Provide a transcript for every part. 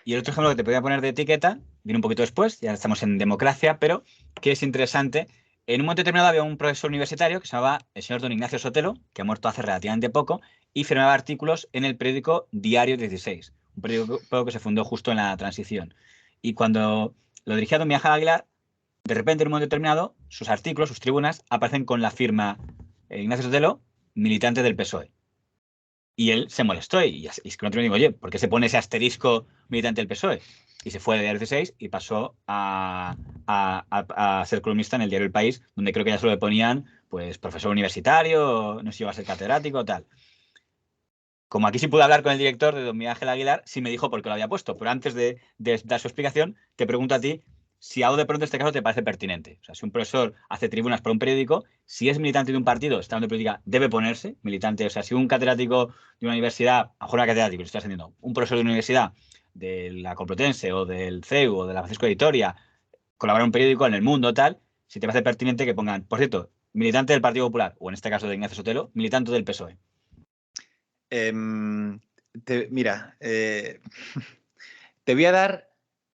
Y el otro ejemplo que te podía poner de etiqueta, viene un poquito después, ya estamos en democracia, pero que es interesante. En un momento determinado había un profesor universitario que se llamaba el señor don Ignacio Sotelo, que ha muerto hace relativamente poco, y firmaba artículos en el periódico Diario 16, un periódico que se fundó justo en la transición. Y cuando lo dirigía don Miguel Aguilar, de repente en un momento determinado, sus artículos, sus tribunas, aparecen con la firma Ignacio Sotelo, militante del PSOE. Y él se molestó y es que no te digo, oye, ¿por qué se pone ese asterisco militante del PSOE? Y se fue de Diario 16 y pasó a ser columnista en el diario El País, donde creo que ya solo le ponían, pues, profesor universitario, no sé si iba a ser catedrático o tal. Como aquí sí pude hablar con el director de don Miguel Ángel Aguilar, sí me dijo por qué lo había puesto. Pero antes de dar su explicación, te pregunto a ti si algo de pronto este caso te parece pertinente. O sea, si un profesor hace tribunas para un periódico, si es militante de un partido, está en política, debe ponerse militante. O sea, si un catedrático de una universidad, a lo mejor un catedrático, lo estás entendiendo, un profesor de una universidad, de la Complutense o del CEU o de la Francisco de Vitoria, colabora en un periódico, en El Mundo, tal, si te parece pertinente que pongan, por cierto, militante del Partido Popular, o en este caso de Ignacio Sotelo, militante del PSOE. Mira, te voy a dar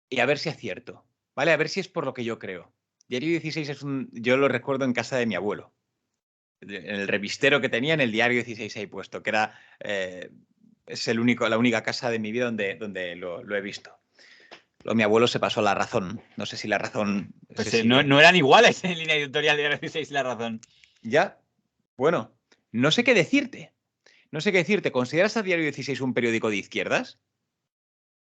y a ver si acierto, ¿vale? A ver si es por lo que yo creo. Diario 16 yo lo recuerdo en casa de mi abuelo, en el revistero que tenía en el Diario 16 ahí puesto, que era es la única casa de mi vida donde lo he visto. Luego mi abuelo se pasó La Razón. No sé si La Razón Pues se no, sigue. no eran iguales en línea editorial de Diario 16 y La Razón. Ya, bueno, no sé qué decirte. No sé qué decirte. ¿Consideras a Diario 16 un periódico de izquierdas?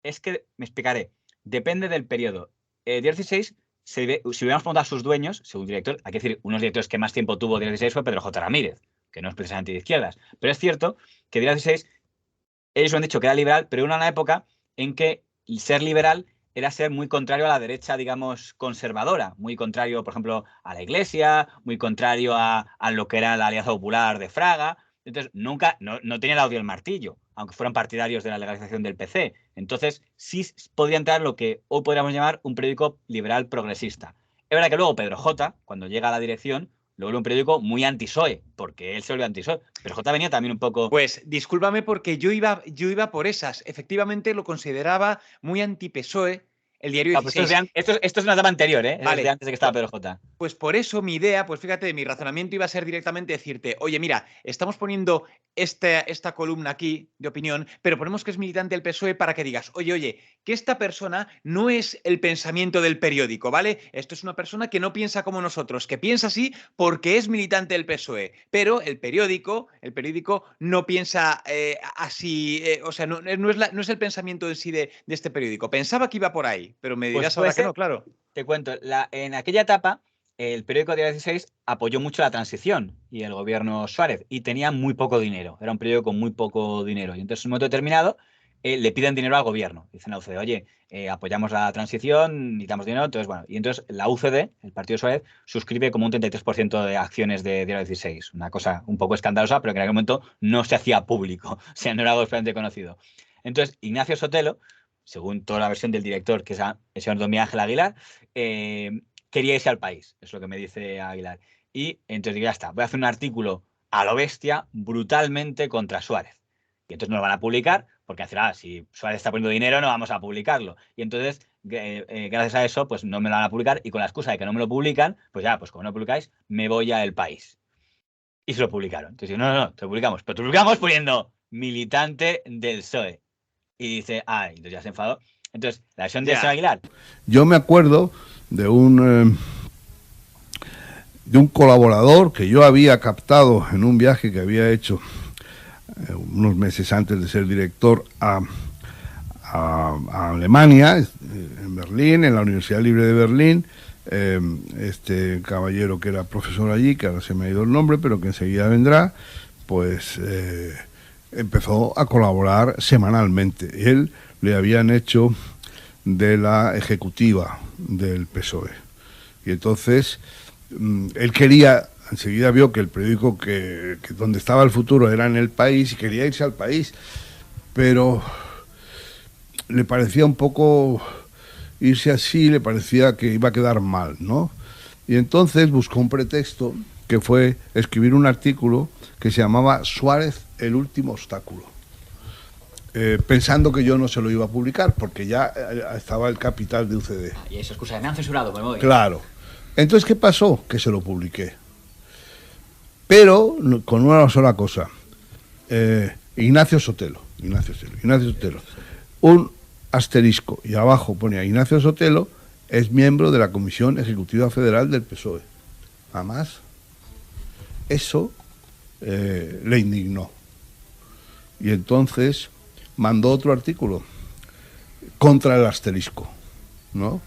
Es que me explicaré. Depende del periodo. Diario 16, si hubiéramos preguntado a sus dueños, según director, hay que decir, unos directores que más tiempo tuvo Diario 16 fue Pedro J. Ramírez, que no es precisamente de izquierdas. Pero es cierto que Diario 16, ellos lo han dicho que era liberal, pero era una época en que ser liberal era ser muy contrario a la derecha, digamos, conservadora, muy contrario, por ejemplo, a la Iglesia, muy contrario a lo que era la Alianza Popular de Fraga. Entonces, nunca, no tenía el audio del martillo, aunque fueran partidarios de la legalización del PC. Entonces, sí podría entrar lo que hoy podríamos llamar un periódico liberal progresista. Es verdad que luego Pedro J, cuando llega a la dirección, lo vuelve un periódico muy anti-PSOE, porque él se volvió anti-PSOE. Pero J venía también un poco... Pues discúlpame porque yo iba por esas. Efectivamente lo consideraba muy anti-PSOE el Diario Ah, pues 16. esto es una etapa anterior, ¿eh? Es de Vale, antes de que estaba Pedro J. pues por eso mi idea, pues fíjate, mi razonamiento iba a ser directamente decirte, oye, mira, estamos poniendo esta columna aquí de opinión, pero ponemos que es militante del PSOE para que digas, oye, que esta persona no es el pensamiento del periódico, ¿vale? Esto es una persona que no piensa como nosotros, que piensa así porque es militante del PSOE, pero el periódico no piensa así, o sea, no es el pensamiento en sí de este periódico. Pensaba que iba por ahí, pero me Pues dirás puede ahora que ser, no, claro. te cuento, en aquella etapa el periódico Diario 16 apoyó mucho la transición y el gobierno Suárez y tenía muy poco dinero, era un periódico con muy poco dinero y entonces en un momento determinado le piden dinero al gobierno, dicen a la UCD, oye, apoyamos la transición, necesitamos dinero, entonces bueno, y entonces la UCD, el partido Suárez, suscribe como un 33% de acciones de Diario 16, una cosa un poco escandalosa, pero que en aquel momento no se hacía público, o sea, no era algo especialmente conocido. Entonces, Ignacio Sotelo, según toda la versión del director, que es el señor don Miguel Ángel Aguilar, quería irse al país, es lo que me dice Aguilar. Y entonces digo, ya está, voy a hacer un artículo a lo bestia, brutalmente contra Suárez. Y entonces no lo van a publicar, porque al si Suárez está poniendo dinero, no vamos a publicarlo. Y entonces, gracias a eso, pues no me lo van a publicar, y con la excusa de que no me lo publican, pues ya, pues como no lo publicáis, me voy a El País. Y se lo publicaron. Entonces digo, no, te lo publicamos. Pero te lo publicamos poniendo militante del PSOE. Y dice, entonces ya se enfadó. Entonces, la versión de Señor Ya. Aguilar. Yo me acuerdo de un colaborador que yo había captado en un viaje que había hecho unos meses antes de ser director a Alemania, en Berlín, en la Universidad Libre de Berlín. Este caballero que era profesor allí, que ahora se me ha ido el nombre, pero que enseguida vendrá, pues empezó a colaborar semanalmente. Él le habían hecho de la ejecutiva del PSOE. Y entonces él quería, enseguida vio que el periódico que donde estaba el futuro era en El País y quería irse al país, pero le parecía un poco irse así, le parecía que iba a quedar mal, ¿no? Y entonces buscó un pretexto que fue escribir un artículo que se llamaba Suárez, el último obstáculo. pensando que yo no se lo iba a publicar, porque ya estaba el capital de UCD. Y eso excusa, me han censurado, me voy. Claro. Entonces, ¿qué pasó? Que se lo publiqué. Pero con una sola cosa. Ignacio Sotelo. Un asterisco. Y abajo ponía Ignacio Sotelo es miembro de la Comisión Ejecutiva Federal del PSOE. Nada más. Eso le indignó. Y entonces mandó otro artículo contra el asterisco, ¿no?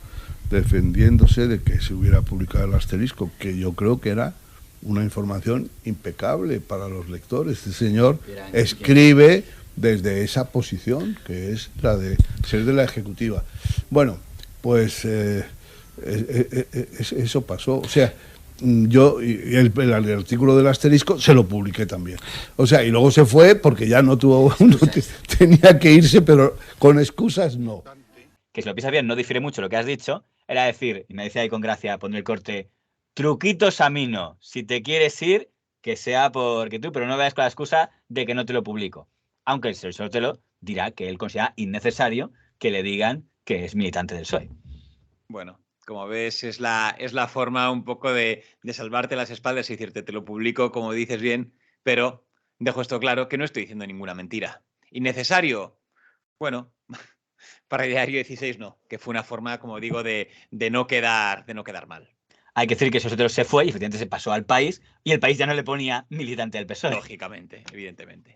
Defendiéndose de que se hubiera publicado el asterisco, que yo creo que era una información impecable para los lectores. Este señor escribe desde esa posición, que es la de ser de la ejecutiva. Bueno, pues eso pasó. O sea, yo el artículo del asterisco se lo publiqué también. O sea, y luego se fue porque ya no tuvo, tenía que irse, pero con excusas no. Que si lo piensas bien, no difiere mucho lo que has dicho. Era decir, y me decía ahí con gracia, pondré el corte, truquitos a mí no. Si te quieres ir, que sea porque tú, pero no veas con la excusa de que no te lo publico. Aunque el señor Sotelo dirá que él considera innecesario que le digan que es militante del PSOE. Bueno, como ves, es la forma un poco de salvarte las espaldas y decirte, te lo publico, como dices bien, pero dejo esto claro que no estoy diciendo ninguna mentira. ¿Innecesario? Bueno, para Diario 16 no, que fue una forma, como digo, de no quedar mal. Hay que decir que Sotelo se fue y efectivamente se pasó al País y el País ya no le ponía militante del PSOE. Lógicamente, evidentemente.